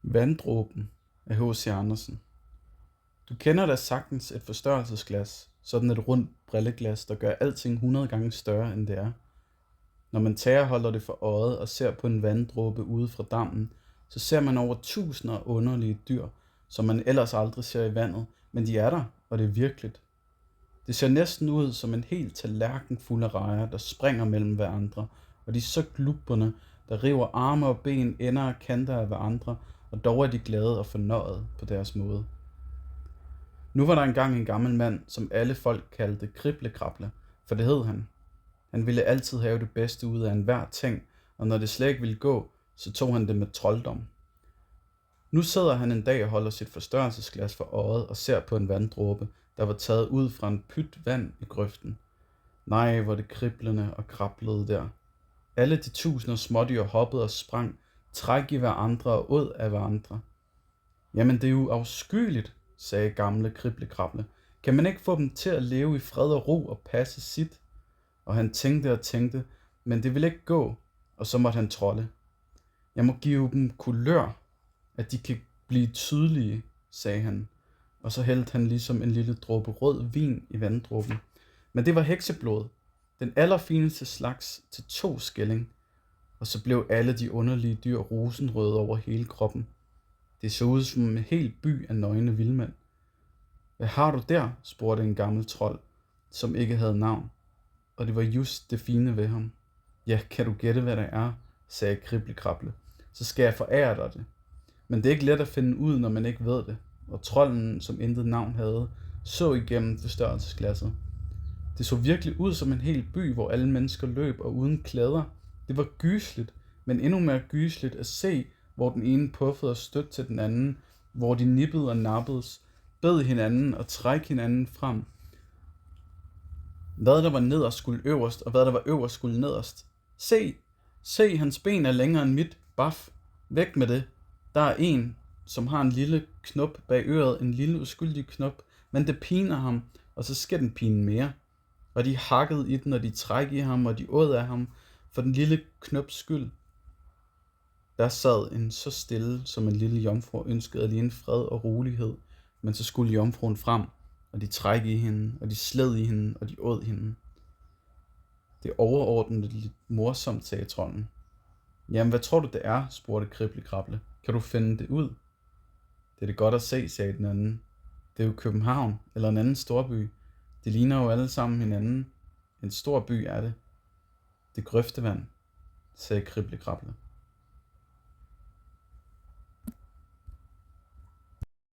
Vanddråben af H.C. Andersen. Du kender da sagtens et forstørrelsesglas, sådan et rundt brilleglas, der gør alting 100 gange større, end det er. Når man holder det for øjet og ser på en vanddråbe ude fra dammen, så ser man over tusinder underlige dyr, som man ellers aldrig ser i vandet, men de er der, og det er virkeligt. Det ser næsten ud som en helt tallerken fuld af rejer, der springer mellem hverandre, og de er så glubrende, der river arme og ben, ender og kanter af hverandre, og dog er de glade og fornøjet på deres måde. Nu var der engang en gammel mand, som alle folk kaldte Kriblekrable, for det hed han. Han ville altid have det bedste ud af enhver ting, og når det slet ikke ville gå, så tog han det med trolddom. Nu sidder han en dag og holder sit forstørrelsesglas for øjet og ser på en vanddråbe, der var taget ud fra en pyt vand i grøften. Nej, hvor det kriblende og krablede der. Alle de tusinder smådyr hoppede og sprang, træk i hverandre og åd af hverandre. Jamen det er jo afskyeligt, sagde gamle Kriblekrable. Kan man ikke få dem til at leve i fred og ro og passe sit? Og han tænkte og tænkte, men det ville ikke gå, og så måtte han trolde. Jeg må give dem kulør, at de kan blive tydelige, sagde han. Og så hældte han ligesom en lille dråbe rød vin i vanddråben. Men det var hekseblod, den allerfineste slags til 2 skilling. Og så blev alle de underlige dyr rosenrøde over hele kroppen. Det så ud som en hel by af nøgne vildmænd. Hvad har du der? Spurgte en gammel trold, som ikke havde navn. Og det var just det fine ved ham. Ja, kan du gætte, hvad det er? Sagde Kriblekrable. Så skal jeg forære dig det. Men det er ikke let at finde ud, når man ikke ved det. Og trolden, som intet navn havde, så igennem forstørrelsesglasset. Det så virkelig ud som en hel by, hvor alle mennesker løb og uden klæder. Det var gysligt, men endnu mere gysligt at se, hvor den ene puffede og stødte til den anden, hvor de nippede og nappedes, bed hinanden og træk hinanden frem. Hvad der var nederst skulle øverst, og hvad der var øverst skulle nederst. Se, hans ben er længere end mit, baf, væk med det. Der er en, som har en lille knop bag øret, en lille uskyldig knop, men det piner ham, og så skal den pine mere. Og de hakkede i den, og de træk i ham, og de åd af ham, for den lille knops skyld. Der sad en så stille, som en lille jomfru ønskede alene fred og rolighed, men så skulle jomfruen frem, og de træk i hende, og de sled i hende, og de åd hende. Det er overordnet lidt morsomt, sagde trolden. Jamen, hvad tror du det er? Spurgte Kriblekrable. Kan du finde det ud? Det er det godt at se, sagde den anden. Det er jo København, eller en anden storby. De ligner jo alle sammen hinanden. En stor by er det. Det er grøftevand, sagde Kriblekrable.